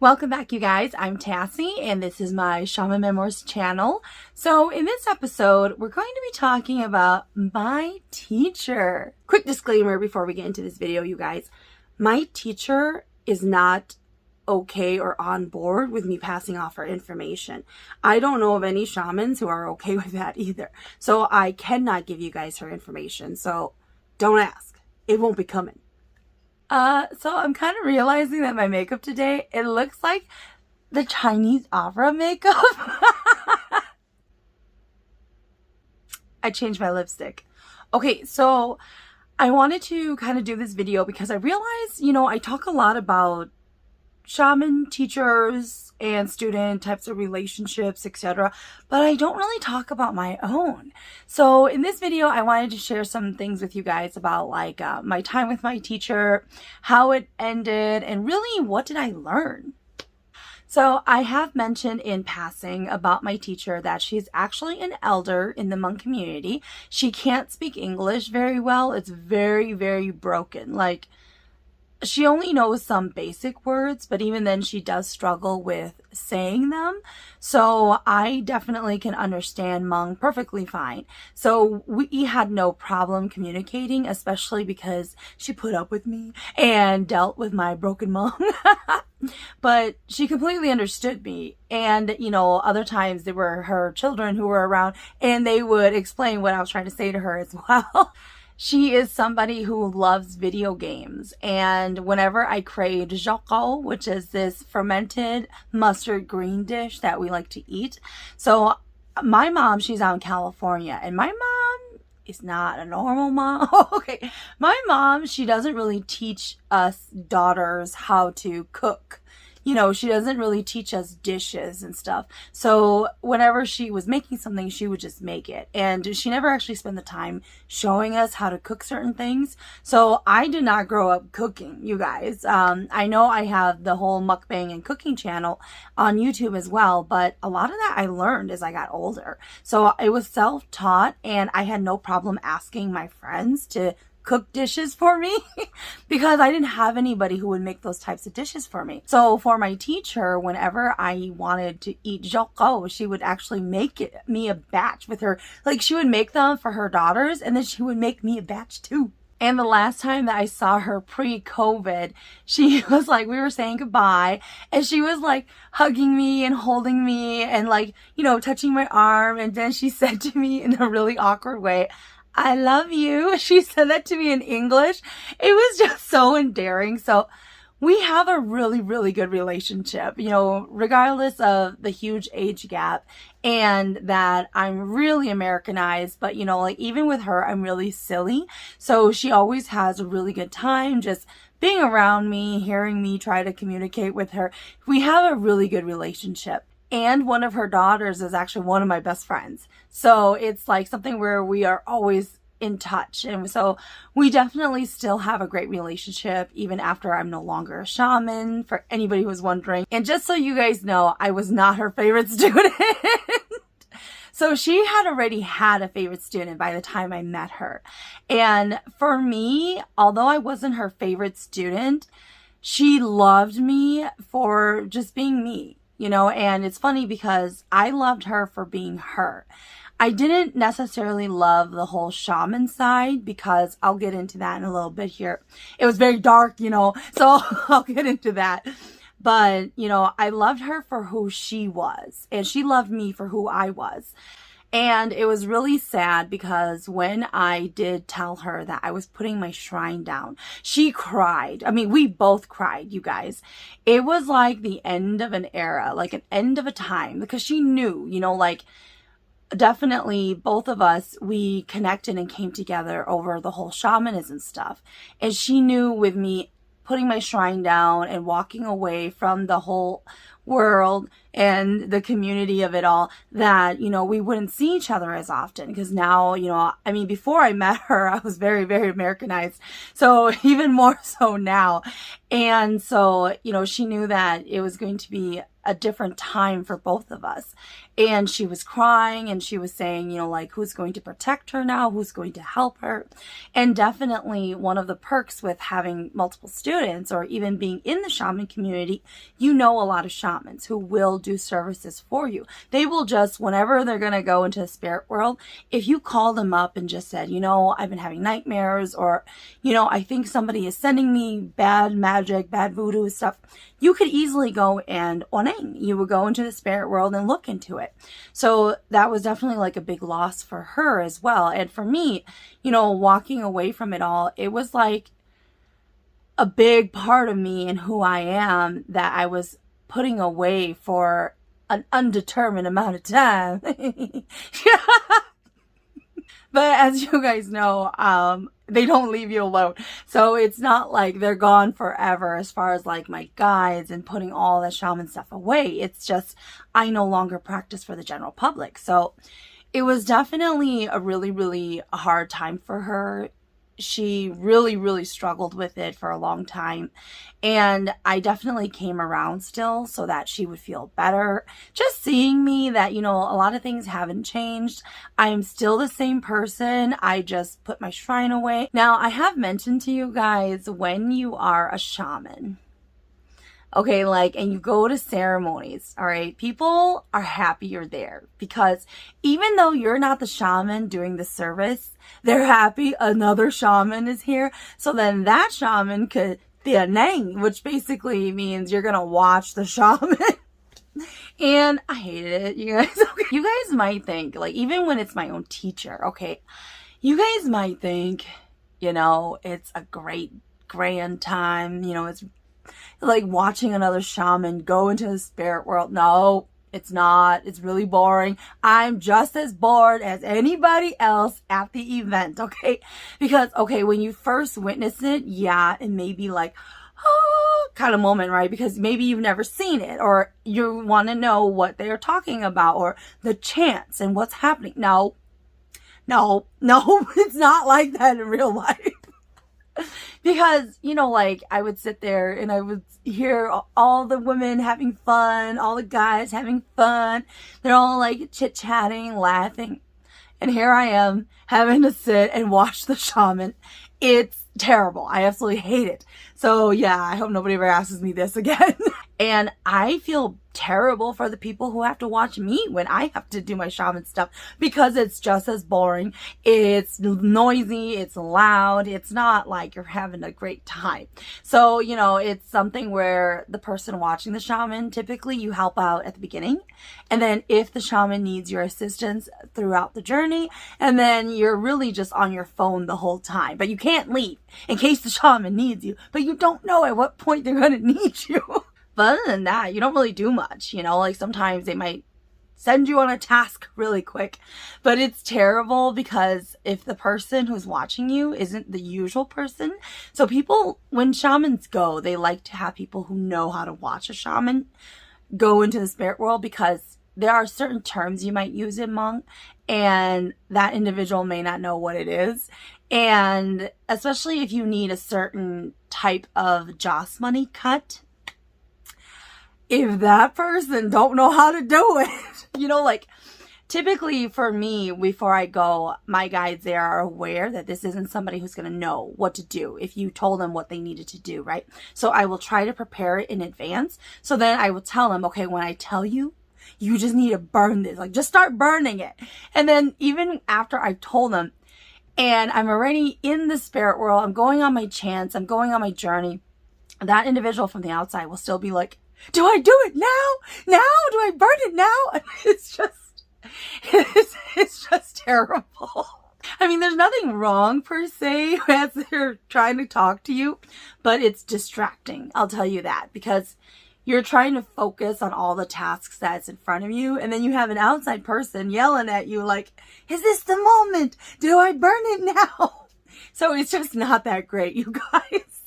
Welcome back, you guys. I'm Tassie, and this is my Shaman Memoirs channel. So in this episode, we're going to be talking about my teacher. Quick disclaimer before we get into this video, you guys. My teacher is not okay or on board with me passing off her information. I don't know of any shamans who are okay with that either. So I cannot give you guys her information. So don't ask. It won't be coming. So I'm kind of realizing that my makeup today, it looks like the Chinese opera makeup. I changed my lipstick. Okay, so I wanted to kind of do this video because I realized, I talk a lot about shaman teachers and student types of relationships, etc., but I don't really talk about my own. So in this video, I wanted to share some things with you guys about my time with my teacher, how it ended, and really what did I learn. So I have mentioned in passing about my teacher that she's actually an elder in the Hmong community. She can't speak English very well. It's very, very broken. She only knows some basic words, but even then she does struggle with saying them. So I definitely can understand Hmong perfectly fine. So we had no problem communicating, especially because she put up with me and dealt with my broken Hmong. But she completely understood me. And, other times there were her children who were around and they would explain what I was trying to say to her as well. She is somebody who loves video games, and whenever I crave joko, which is this fermented mustard green dish that we like to eat. So my mom, she's out in California, and my mom is not a normal mom. Okay, my mom, she doesn't really teach us daughters how to cook. She doesn't really teach us dishes and stuff. So whenever she was making something, she would just make it. And she never actually spent the time showing us how to cook certain things. So I did not grow up cooking, you guys. I know I have the whole mukbang and cooking channel on YouTube as well, but a lot of that I learned as I got older. So it was self-taught, and I had no problem asking my friends to cook dishes for me because I didn't have anybody who would make those types of dishes for me. So for my teacher, whenever I wanted to eat joko, she would actually make me a batch with her. She would make them for her daughters, and then she would make me a batch too. And the last time that I saw her pre-COVID, she was we were saying goodbye, and she was hugging me and holding me and touching my arm. And then she said to me in a really awkward way, "I love you." She said that to me in English. It was just so endearing. So we have a really, really good relationship, regardless of the huge age gap and that I'm really Americanized. But, even with her, I'm really silly. So she always has a really good time just being around me, hearing me try to communicate with her. We have a really good relationship. And one of her daughters is actually one of my best friends. So it's something where we are always in touch. And so we definitely still have a great relationship, even after I'm no longer a shaman, for anybody who's wondering. And just so you guys know, I was not her favorite student. So she had already had a favorite student by the time I met her. And for me, although I wasn't her favorite student, she loved me for just being me. And it's funny because I loved her for being her. I didn't necessarily love the whole shaman side because I'll get into that in a little bit here. It was very dark, so I'll get into that. But, I loved her for who she was, and she loved me for who I was. And it was really sad because when I did tell her that I was putting my shrine down, she cried. I mean, we both cried, you guys. It was like the end of an era, an end of a time, because she knew, definitely both of us, we connected and came together over the whole shamanism stuff. And she knew with me putting my shrine down and walking away from the whole world and the community of it all, that, you know, we wouldn't see each other as often. Because now, you know, I mean, before I met her, I was very, very Americanized. So even more so now. And so, you know, she knew that it was going to be a different time for both of us. And she was crying and she was saying, you know, like, who's going to protect her now? Who's going to help her? And definitely one of the perks with having multiple students, or even being in the shaman community, you know, a lot of shamans who will do services for you. They will just, whenever they're going to go into the spirit world, if you call them up and just said, you know, I've been having nightmares, or, you know, I think somebody is sending me bad magic, bad voodoo stuff, you could easily go and oneng. You would go into the spirit world and look into it. So that was definitely like a big loss for her as well. And for me, you know, walking away from it all, it was like a big part of me and who I am that I was putting away for an undetermined amount of time. But as you guys know, they don't leave you alone. So it's not like they're gone forever as far as like my guides and putting all the shaman stuff away. It's just, I no longer practice for the general public. So it was definitely a really, really hard time for her. She really, really struggled with it for a long time. And I definitely came around still so that she would feel better. Just seeing me that, you know, a lot of things haven't changed. I'm still the same person. I just put my shrine away. Now, I have mentioned to you guys, when you are a shaman, okay, like, and you go to ceremonies, all right, people are happy you're there, because even though you're not the shaman doing the service, they're happy another shaman is here. So then that shaman could tianeng, which basically means you're gonna watch the shaman. And I hated it, you guys. Okay. You guys might think, like, even when it's my own teacher, okay, you guys might think, you know, it's a great grand time, you know, it's like watching another shaman go into the spirit world. No, it's not. It's really boring. I'm just as bored as anybody else at the event, okay? Because, okay, when you first witness it, yeah, it may be like, oh, kind of moment, right? Because maybe you've never seen it, or you want to know what they're talking about, or the chants and what's happening. No, it's not like that in real life. Because, you know, like, I would sit there and I would hear all the women having fun, all the guys having fun. They're all like chit-chatting, laughing. And here I am having to sit and watch the shaman. It's terrible. I absolutely hate it. So yeah, I hope nobody ever asks me this again. And I feel terrible for the people who have to watch me when I have to do my shaman stuff, because it's just as boring. It's noisy, it's loud, it's not like you're having a great time. So, you know, it's something where the person watching the shaman, typically you help out at the beginning, and then if the shaman needs your assistance throughout the journey, and then you're really just on your phone the whole time. But you can't leave in case the shaman needs you, but you don't know at what point they're going to need you. But other than that, you don't really do much, you know, like sometimes they might send you on a task really quick, but it's terrible because if the person who's watching you isn't the usual person. So people, when shamans go, they like to have people who know how to watch a shaman go into the spirit world, because there are certain terms you might use in Hmong and that individual may not know what it is. And especially if you need a certain type of joss money cut, if that person don't know how to do it, you know, like typically for me, before I go, my guides there are aware that this isn't somebody who's going to know what to do if you told them what they needed to do, right? So I will try to prepare it in advance. So then I will tell them, okay, when I tell you, you just need to burn this, like just start burning it. And then even after I've told them and I'm already in the spirit world, I'm going on my chants, I'm going on my journey, that individual from the outside will still be like, do I do it now? Now? Do I burn it now? It's just terrible. I mean, there's nothing wrong per se as they're trying to talk to you, but it's distracting. I'll tell you that, because you're trying to focus on all the tasks that's in front of you, and then you have an outside person yelling at you like, is this the moment? Do I burn it now? So it's just not that great, you guys.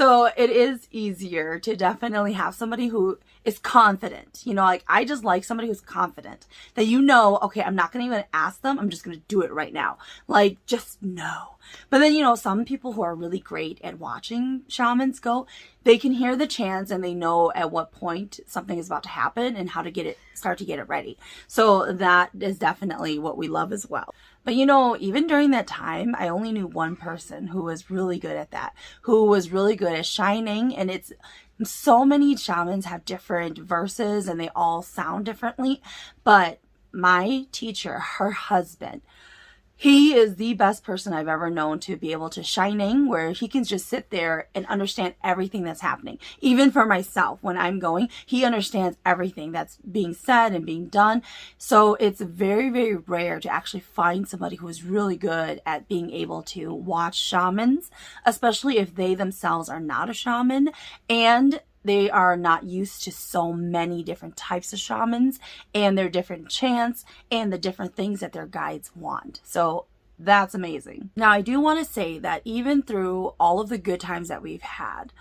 So it is easier to definitely have somebody who is confident. You know, like I just like somebody who's confident that, you know, okay, I'm not going to even ask them. I'm just going to do it right now. Like, just no. But then, you know, some people who are really great at watching shamans go, they can hear the chants and they know at what point something is about to happen and how to start to get it ready. So that is definitely what we love as well. But you know, even during that time, I only knew one person who was really good at that, who was really good at shining. And it's so many shamans have different verses and they all sound differently. But my teacher, her husband, he is the best person I've ever known to be able to shining, where he can just sit there and understand everything that's happening. Even for myself, when I'm going, he understands everything that's being said and being done. So it's very, very rare to actually find somebody who is really good at being able to watch shamans, especially if they themselves are not a shaman and they are not used to so many different types of shamans and their different chants and the different things that their guides want. So that's amazing. Now, I do want to say that even through all of the good times that we've had,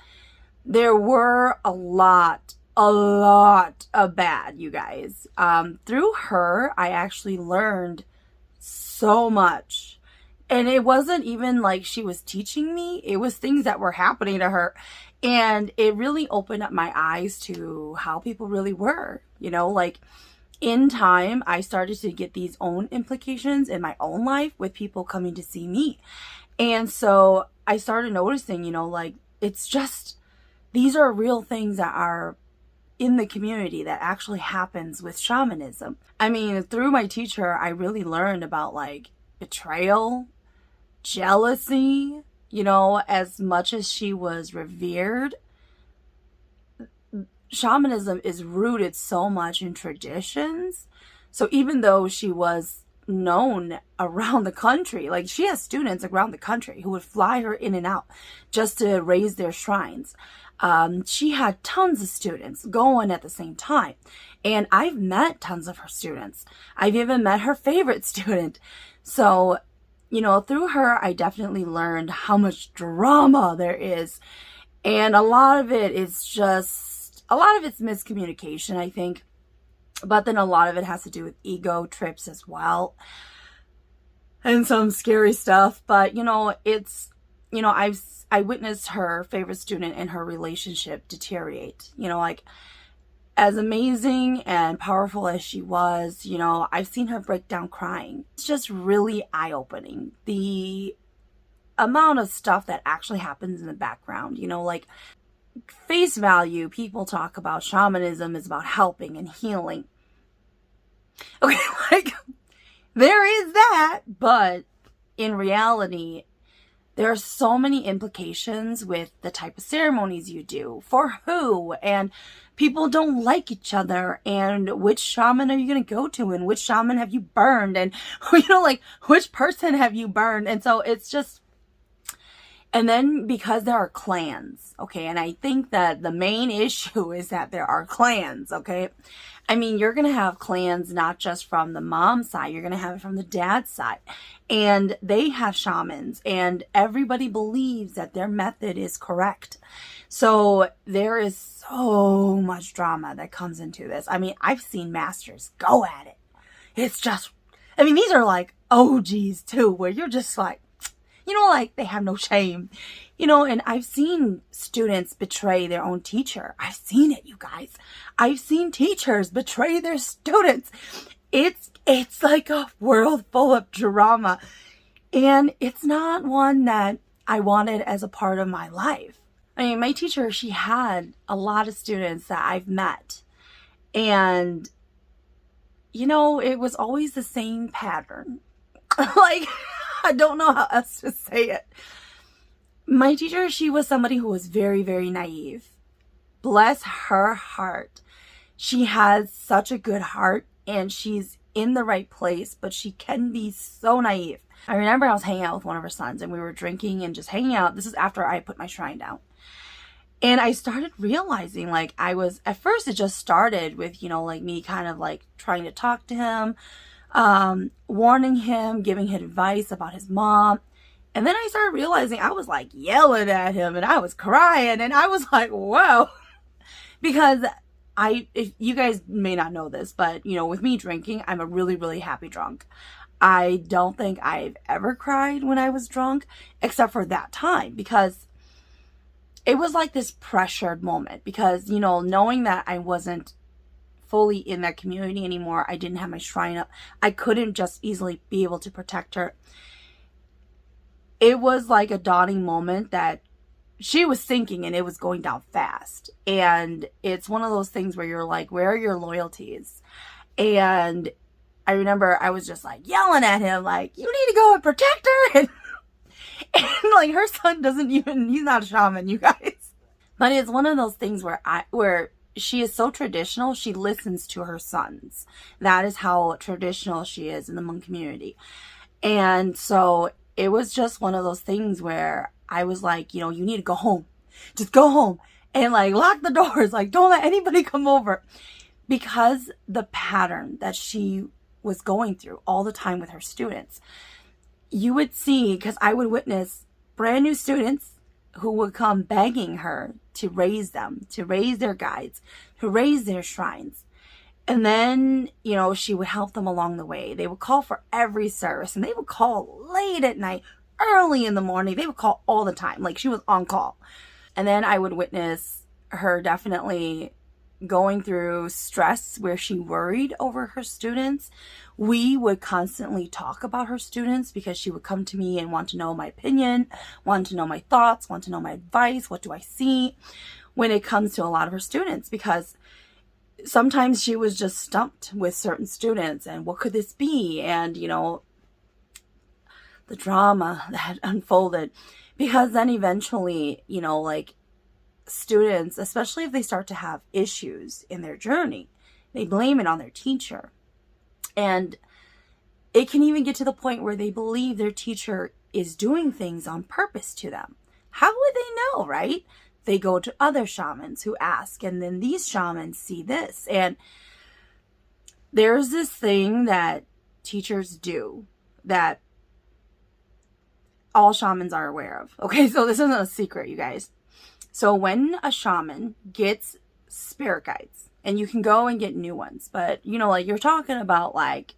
there were a lot of bad, you guys. Through her, I actually learned so much. And it wasn't even like she was teaching me. It was things that were happening to her. And it really opened up my eyes to how people really were. You know, like in time, I started to get these own implications in my own life with people coming to see me. And so I started noticing, you know, like it's just, these are real things that are in the community that actually happens with shamanism. I mean, through my teacher, I really learned about like betrayal, jealousy. You know, as much as she was revered, shamanism is rooted so much in traditions. So even though she was known around the country, like she has students around the country who would fly her in and out just to raise their shrines. She had tons of students going at the same time. And I've met tons of her students. I've even met her favorite student. So, you know, through her, I definitely learned how much drama there is. And a lot of it is just, a lot of it's miscommunication, I think. But then a lot of it has to do with ego trips as well. And some scary stuff. But, you know, it's, you know, I witnessed her favorite student and her relationship deteriorate. You know, like, as amazing and powerful as she was, you know, I've seen her break down crying. It's just really eye-opening. The amount of stuff that actually happens in the background, you know, like face value, people talk about shamanism is about helping and healing. Okay, like there is that, but in reality, there are so many implications with the type of ceremonies you do, for who, and people don't like each other, and which shaman are you going to go to, and which shaman have you burned, and, you know, like, which person have you burned? And so it's just, and then because there are clans, okay, and I think that the main issue is that there are clans, okay? I mean, you're going to have clans not just from the mom side, you're going to have it from the dad side. And they have shamans, and everybody believes that their method is correct. So there is so much drama that comes into this. I mean, I've seen masters go at it. It's just, I mean, these are like OGs too, where you're just like, you know, like they have no shame, you know, and I've seen students betray their own teacher. I've seen it, you guys. I've seen teachers betray their students. It's like a world full of drama, and it's not one that I wanted as a part of my life. I mean, my teacher, she had a lot of students that I've met, and, you know, it was always the same pattern. Like, I don't know how else to say it. My teacher, she was somebody who was very, very naive. Bless her heart. She has such a good heart, and she's in the right place, but she can be so naive. I remember I was hanging out with one of her sons, and we were drinking and just hanging out. This is after I put my shrine down. And I started realizing, like, at first it just started with, you know, like me kind of like trying to talk to him, warning him, giving him advice about his mom. And then I started realizing I was like yelling at him and I was crying and I was like, whoa. Because if you guys may not know this, but you know, with me drinking, I'm a really, really happy drunk. I don't think I've ever cried when I was drunk, except for that time, because it was like this pressured moment. Because, you know, knowing that I wasn't fully in that community anymore, I didn't have my shrine up, I couldn't just easily be able to protect her. It was like a dawning moment that she was sinking and it was going down fast. And it's one of those things where you're like, where are your loyalties? And I remember I was just like yelling at him, like, you need to go and protect her. And like her son he's not a shaman, you guys. But it's one of those things where she is so traditional, she listens to her sons. That is how traditional she is in the Hmong community. And so it was just one of those things where I was like, you know, you need to go home. Just go home and like lock the doors. Like, don't let anybody come over. Because the pattern that she was going through all the time with her students, you would see, because I would witness brand new students who would come begging her to raise them, to raise their guides, to raise their shrines. And then, you know, she would help them along the way. They would call for every service, and they would call late at night, early in the morning. They would call all the time. Like, she was on call. And then I would witness her definitely going through stress where she worried over her students. We would constantly talk about her students because she would come to me and want to know my opinion, want to know my thoughts, want to know my advice. What do I see when it comes to a lot of her students? Because sometimes she was just stumped with certain students and what could this be? And, you know, the drama that unfolded, because then eventually, you know, like students, especially if they start to have issues in their journey, they blame it on their teacher. And it can even get to the point where they believe their teacher is doing things on purpose to them. How would they know, right? They go to other shamans who ask, and then these shamans see this. And there's this thing that teachers do that all shamans are aware of. Okay, so this isn't a secret, you guys. So when a shaman gets spirit guides, and you can go and get new ones, but you know, like you're talking about, like,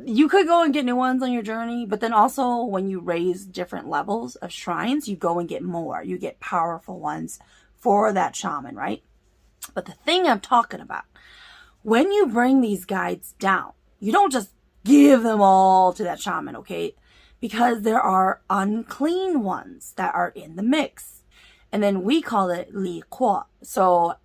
you could go and get new ones on your journey, but then also when you raise different levels of shrines, you go and get more. You get powerful ones for that shaman, right? But the thing I'm talking about, when you bring these guides down, you don't just give them all to that shaman, okay? Because there are unclean ones that are in the mix. And then we call it li kuo. So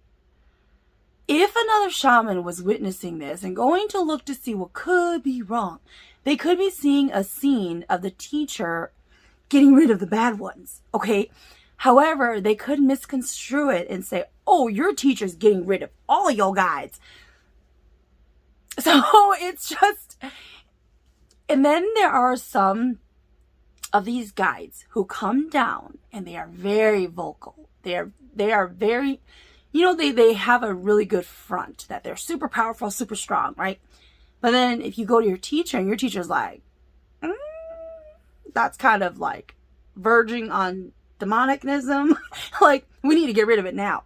if another shaman was witnessing this and going to look to see what could be wrong, they could be seeing a scene of the teacher getting rid of the bad ones, okay? However, they could misconstrue it and say, oh, your teacher's getting rid of all your guides. So it's just... And then there are some of these guides who come down and they are very vocal. They are very... You know, they have a really good front, that they're super powerful, super strong, right? But then if you go to your teacher and your teacher's like, that's kind of like verging on demonicnism. Like, we need to get rid of it now.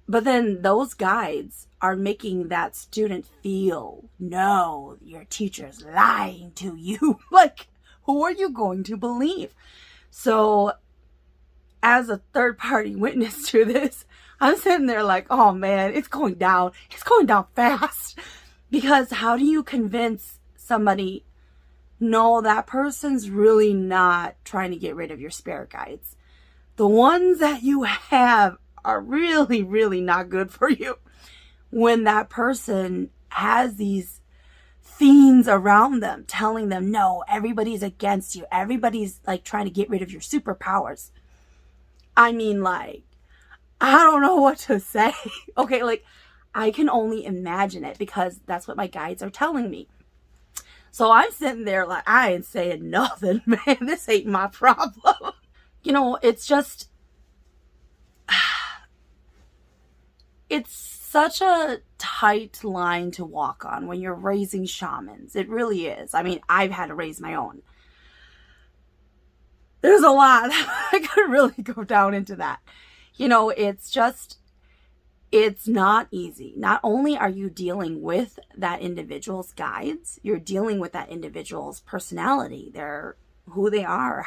But then those guides are making that student feel, no, your teacher's lying to you. Like, who are you going to believe? So as a third party witness to this, I'm sitting there like, oh man, it's going down. It's going down fast. Because how do you convince somebody, no, that person's really not trying to get rid of your spirit guides. The ones that you have are really, really not good for you. When that person has these fiends around them telling them, no, everybody's against you. Everybody's like trying to get rid of your superpowers. I mean, like, I don't know what to say. Okay, like, I can only imagine it because that's what my guides are telling me. So I'm sitting there like, I ain't saying nothing, man. This ain't my problem. You know, it's just, it's such a tight line to walk on when you're raising shamans. It really is. I mean, I've had to raise my own. there's a lot. I could really go down into that. You know, it's not easy. Not only are you dealing with that individual's guides, you're dealing with that individual's personality, who they are,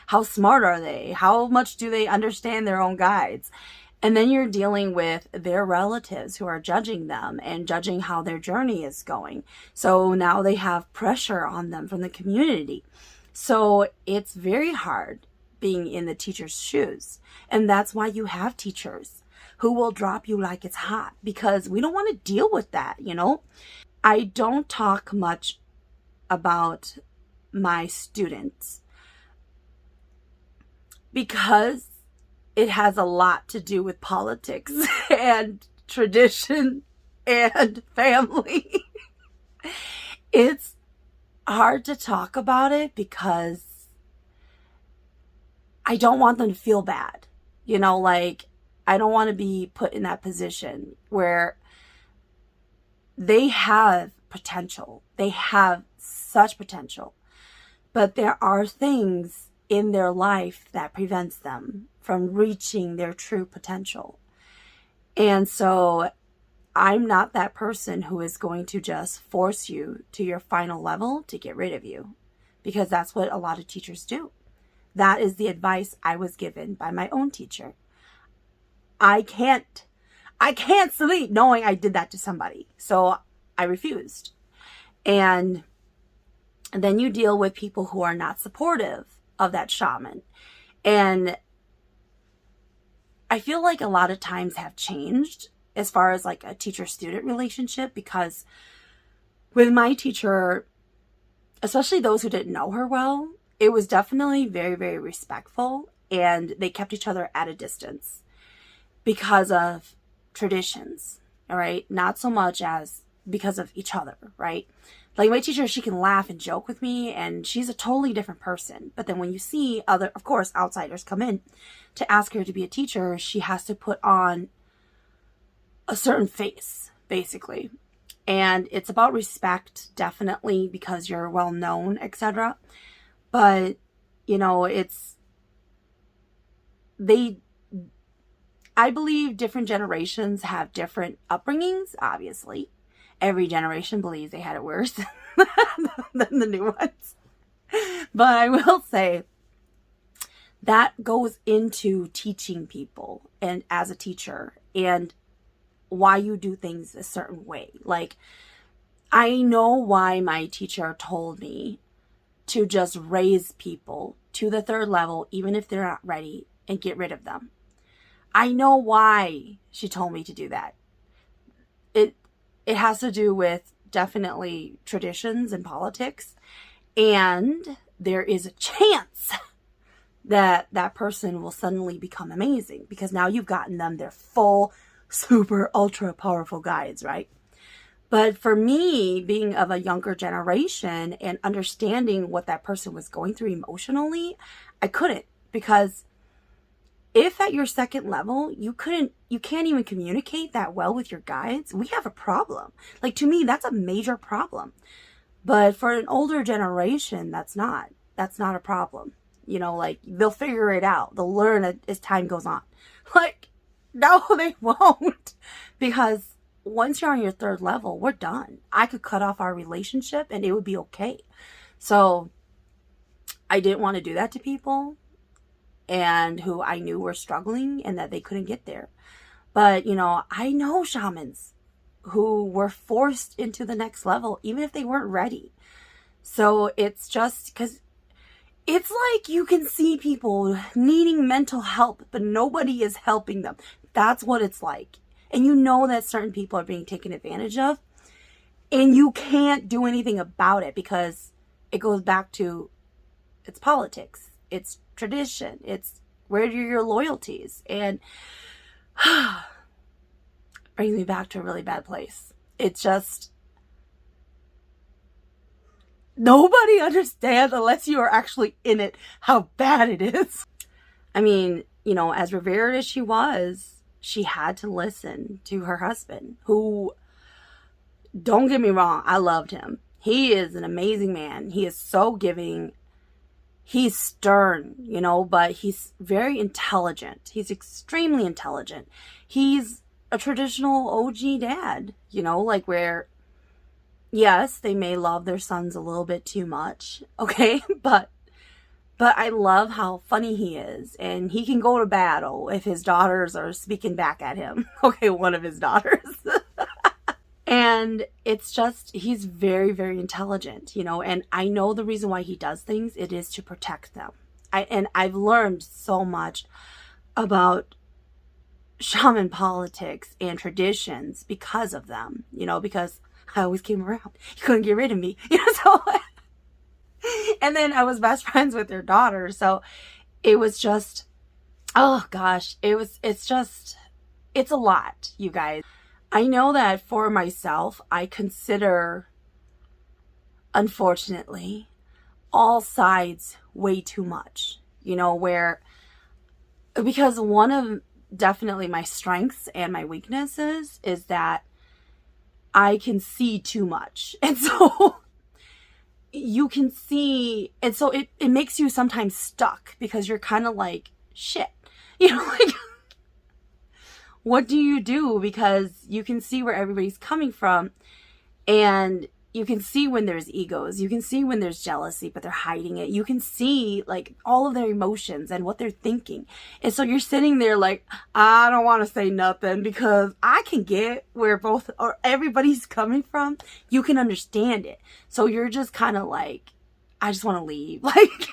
how smart are they, how much do they understand their own guides. And then you're dealing with their relatives who are judging them and judging how their journey is going. So now they have pressure on them from the community. So it's very hard being in the teacher's shoes. And that's why you have teachers who will drop you like it's hot, because we don't want to deal with that, you know? I don't talk much about my students because it has a lot to do with politics and tradition and family. It's hard to talk about it because I don't want them to feel bad. You know, like, I don't want to be put in that position where they have potential. They have such potential. But there are things in their life that prevents them from reaching their true potential. And so I'm not that person who is going to just force you to your final level to get rid of you, because that's what a lot of teachers do. That is the advice I was given by my own teacher. I can't sleep knowing I did that to somebody. So I refused. And then you deal with people who are not supportive of that shaman. And I feel like a lot of times have changed as far as like a teacher-student relationship, because with my teacher, especially those who didn't know her well, it was definitely very, very respectful, and they kept each other at a distance because of traditions, all right? Not so much as because of each other, right? Like my teacher, she can laugh and joke with me, and she's a totally different person. But then when you see other, of course, outsiders come in to ask her to be a teacher, she has to put on a certain face, basically. And it's about respect, definitely, because you're well known, etc. But, you know, I believe different generations have different upbringings, obviously. Every generation believes they had it worse than the new ones. But I will say that goes into teaching people and as a teacher and why you do things a certain way. Like, I know why my teacher told me to just raise people to the third level, even if they're not ready, and get rid of them. I know why she told me to do that. It has to do with definitely traditions and politics. And there is a chance that that person will suddenly become amazing, because now you've gotten them their full, super, ultra powerful guides, right? But for me, being of a younger generation and understanding what that person was going through emotionally, I couldn't, because if at your second level, you can't even communicate that well with your guides, we have a problem. Like, to me, that's a major problem. But for an older generation, that's not a problem. You know, like, they'll figure it out. They'll learn as time goes on. Like, no, they won't. Because once you're on your third level, we're done. I could cut off our relationship and it would be okay. So I didn't want to do that to people and who I knew were struggling and that they couldn't get there. But, you know, I know shamans who were forced into the next level, even if they weren't ready. So it's just because it's like you can see people needing mental help, but nobody is helping them. That's what it's like. And you know that certain people are being taken advantage of, and you can't do anything about it because it goes back to it's politics. It's tradition. It's where are your loyalties? And brings me back to a really bad place. It's just nobody understands unless you are actually in it how bad it is. I mean, you know, as revered as she was, she had to listen to her husband, who, don't get me wrong, I loved him. He is an amazing man. He is so giving. He's stern, you know, but he's very intelligent. He's extremely intelligent. He's a traditional OG dad, you know, like where, yes, they may love their sons a little bit too much, okay? But I love how funny he is, and he can go to battle if his daughters are speaking back at him. Okay, one of his daughters. And it's just, he's very, very intelligent, you know, and I know the reason why he does things, it is to protect them. And I've learned so much about shaman politics and traditions because of them, you know, because I always came around. You couldn't get rid of me, you know, so... And then I was best friends with their daughter, so it was just, oh gosh, it's a lot, you guys. I know that for myself, I consider, unfortunately, all sides way too much, you know, because one of definitely my strengths and my weaknesses is that I can see too much. And so you can see, and so it makes you sometimes stuck because you're kind of like, shit, you know, like, what do you do? Because you can see where everybody's coming from, and you can see when there's egos, you can see when there's jealousy, but they're hiding it. You can see like all of their emotions and what they're thinking. And so you're sitting there like, I don't want to say nothing because I can get where both or everybody's coming from. You can understand it. So you're just kind of like, I just want to leave. Like,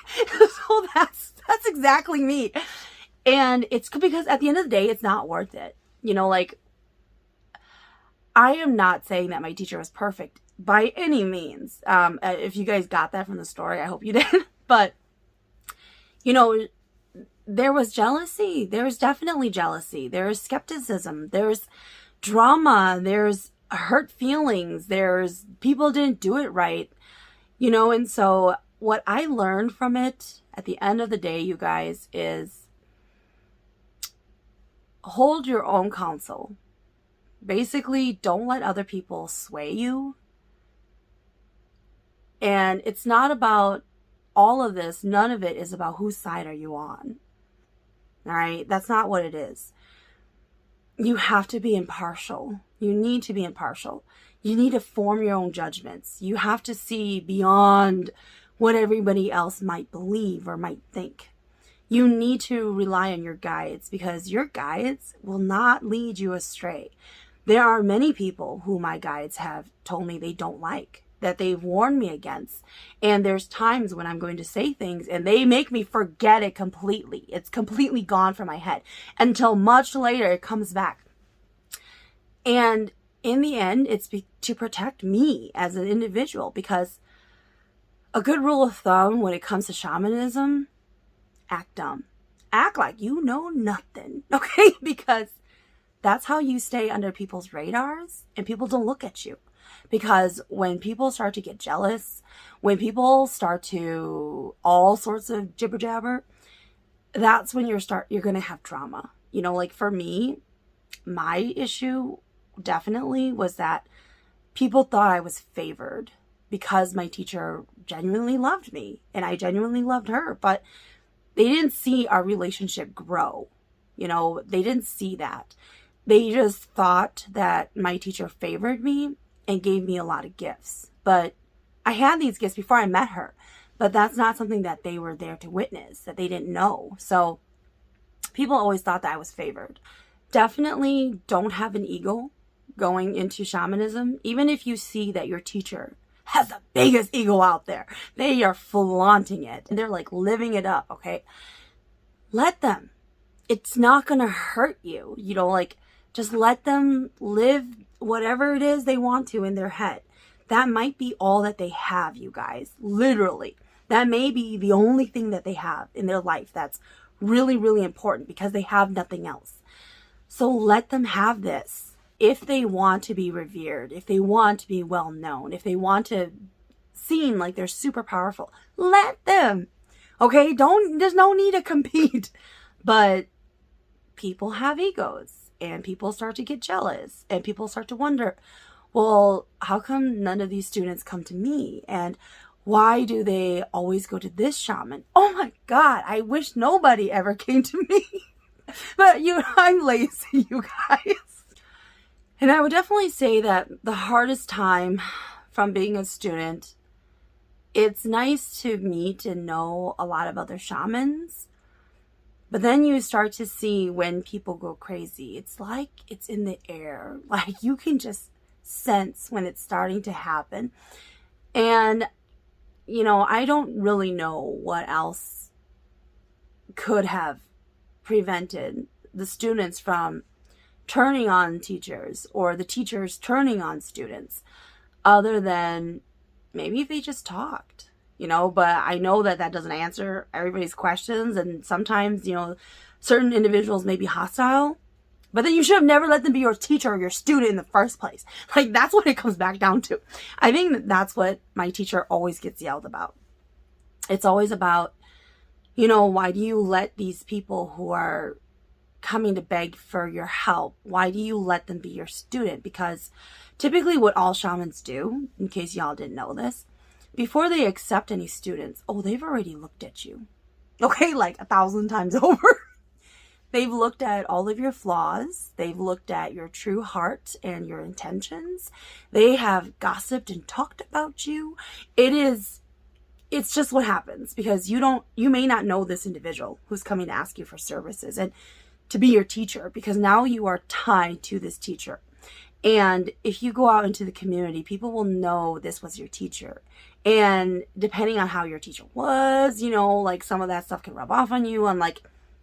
so that's exactly me. And it's because at the end of the day, it's not worth it. You know, like, I am not saying that my teacher was perfect by any means. If you guys got that from the story, I hope you did. But, you know, there was jealousy. There's definitely jealousy. There's skepticism. There's drama. There's hurt feelings. There's people didn't do it right, you know. And so what I learned from it at the end of the day, you guys, is hold your own counsel. Basically, don't let other people sway you. And it's not about all of this. None of it is about whose side are you on. All right? That's not what it is. You have to be impartial. You need to be impartial. You need to form your own judgments. You have to see beyond what everybody else might believe or might think. You need to rely on your guides, because your guides will not lead you astray. There are many people who my guides have told me they don't like, that they've warned me against. And there's times when I'm going to say things and they make me forget it completely. It's completely gone from my head until much later it comes back. And in the end, it's to protect me as an individual, because a good rule of thumb when it comes to shamanism, act dumb. Act like you know nothing, okay? Because that's how you stay under people's radars and people don't look at you. Because when people start to get jealous, when people start to all sorts of jibber jabber, that's when you're going to have drama. You know, like for me, my issue definitely was that people thought I was favored because my teacher genuinely loved me and I genuinely loved her, but they didn't see our relationship grow. You know, they didn't see that. They just thought that my teacher favored me and gave me a lot of gifts. But I had these gifts before I met her, but that's not something that they were there to witness, that they didn't know. So people always thought that I was favored. Definitely don't have an ego going into shamanism. Even if you see that your teacher has the biggest ego out there, they are flaunting it and they're like living it up, okay? Let them. It's not gonna hurt you, you know, like just let them live whatever it is they want to in their head. That might be all that they have, you guys. Literally. That may be the only thing that they have in their life that's really, really important, because they have nothing else. So let them have this. If they want to be revered, if they want to be well known, if they want to seem like they're super powerful, let them. Okay? There's no need to compete. But people have egos. And people start to get jealous, and people start to wonder, well, how come none of these students come to me? And Why do they always go to this shaman? Oh my God, I wish nobody ever came to me. But I'm lazy, you guys. And I would definitely say that the hardest time from being a student, it's nice to meet and know a lot of other shamans. But then you start to see when people go crazy. It's like it's in the air. Like you can just sense when it's starting to happen. And I don't really know what else could have prevented the students from turning on teachers or the teachers turning on students other than maybe if they just talked, but I know that doesn't answer everybody's questions. And sometimes, certain individuals may be hostile, but then you should have never let them be your teacher or your student in the first place. Like, that's what it comes back down to. I think that's what my teacher always gets yelled about. It's always about, why do you let these people who are coming to beg for your help, why do you let them be your student? Because typically what all shamans do, in case y'all didn't know this, before they accept any students, they've already looked at you. Okay, like 1,000 times over. They've looked at all of your flaws. They've looked at your true heart and your intentions. They have gossiped and talked about you. It's just what happens because you may not know this individual who's coming to ask you for services and to be your teacher, because now you are tied to this teacher. And if you go out into the community, people will know this was your teacher. And depending on how your teacher was, like some of that stuff can rub off on you. And like,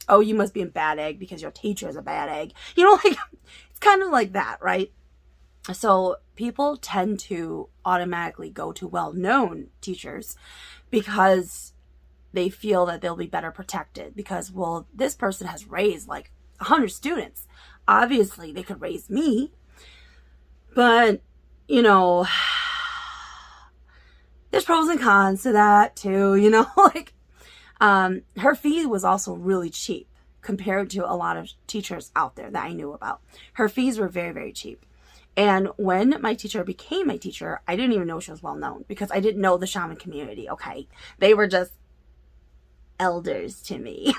oh, you must be a bad egg because your teacher is a bad egg. Like it's kind of like that, right? So people tend to automatically go to well-known teachers because they feel that they'll be better protected because, well, this person has raised like 100 students. Obviously, they could raise me. But, there's pros and cons to that too, her fee was also really cheap compared to a lot of teachers out there that I knew about. Her fees were very, very cheap. And when my teacher became my teacher, I didn't even know she was well known because I didn't know the shaman community, okay? They were just elders to me,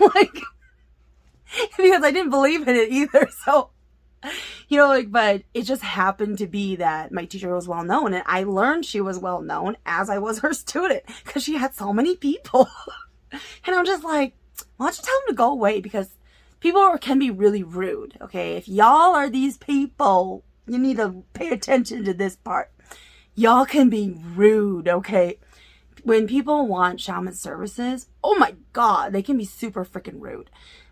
because I didn't believe in it either. So, but it just happened to be that my teacher was well known, and I learned she was well known as I was her student because she had so many people. And I'm just like, why don't you tell them to go away? Because people can be really rude, okay? If y'all are these people, you need to pay attention to this part. Y'all can be rude, okay? When people want shaman services, oh my God, they can be super freaking rude.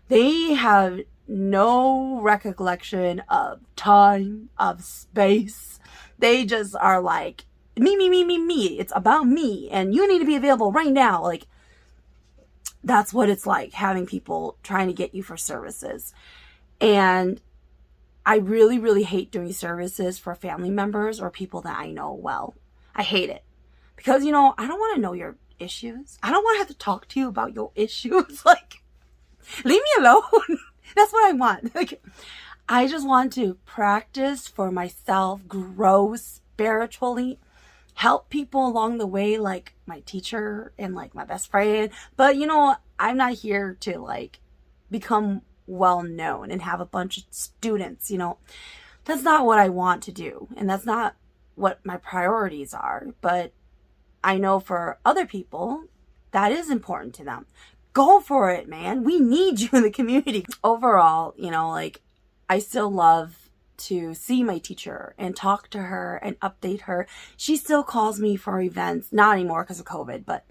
They have no recollection of time, of space. They just are like, me. It's about me. And you need to be available right now. Like, that's what it's like having people trying to get you for services. And I really, really hate doing services for family members or people that I know well. I hate it. Because, I don't want to know your issues. I don't want to have to talk to you about your issues. Like, leave me alone. That's what I want. Like, I just want to practice for myself, grow spiritually, help people along the way, like my teacher and like my best friend. But, I'm not here to like become well known and have a bunch of students, That's not what I want to do. And that's not what my priorities are. But I know for other people, that is important to them. Go for it, man. We need you in the community. Overall, I still love to see my teacher and talk to her and update her. She still calls me for events, not anymore because of COVID, but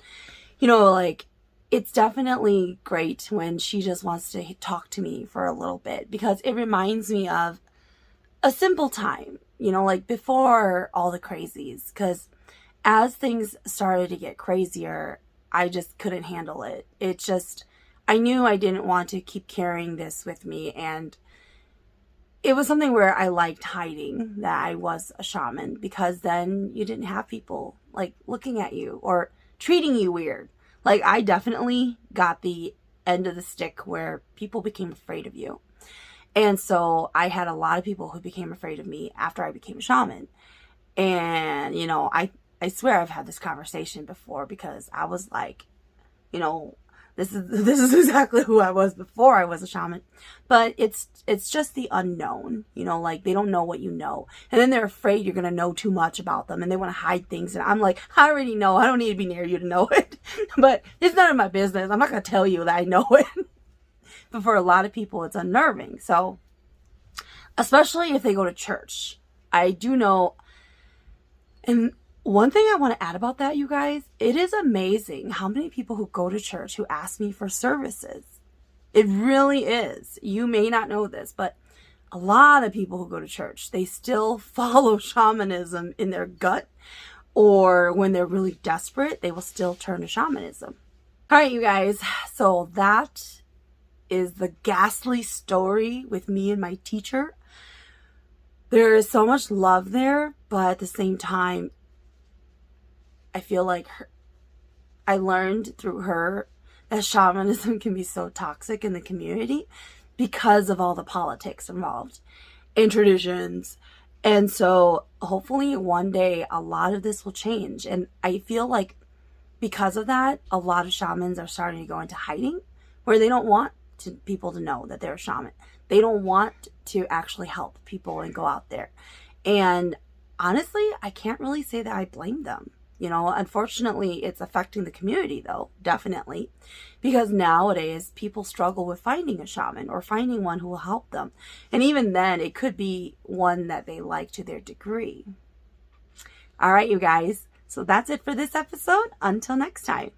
it's definitely great when she just wants to talk to me for a little bit because it reminds me of a simple time, before all the crazies. Because as things started to get crazier, I just couldn't handle it. I knew I didn't want to keep carrying this with me. And it was something where I liked hiding that I was a shaman because then you didn't have people like looking at you or treating you weird. Like, I definitely got the end of the stick where people became afraid of you. And so I had a lot of people who became afraid of me after I became a shaman. And, I I swear I've had this conversation before, because I was like, you know, this is exactly who I was before I was a shaman. But it's just the unknown, you know, like they don't know what you know. And then they're afraid you're going to know too much about them, and they want to hide things. And I'm like, I already know. I don't need to be near you to know it. But it's none of my business. I'm not going to tell you that I know it. But for a lot of people, it's unnerving. So, especially if they go to church. I do know, and one thing I want to add about that, you guys, it is amazing how many people who go to church who ask me for services. It really is. You may not know this, but a lot of people who go to church, they still follow shamanism in their gut, or when they're really desperate, they will still turn to shamanism. All right, you guys, so that is the ghastly story with me and my teacher. There is so much love there, but at the same time, I feel like I learned through her that shamanism can be so toxic in the community because of all the politics involved and traditions. And so hopefully one day a lot of this will change. And I feel like because of that, a lot of shamans are starting to go into hiding, where they don't want people to know that they're a shaman. They don't want to actually help people and go out there. And honestly, I can't really say that I blame them. You know, unfortunately, it's affecting the community, though, definitely, because nowadays people struggle with finding a shaman or finding one who will help them. And even then, it could be one that they like to their degree. All right, you guys. So that's it for this episode. Until next time.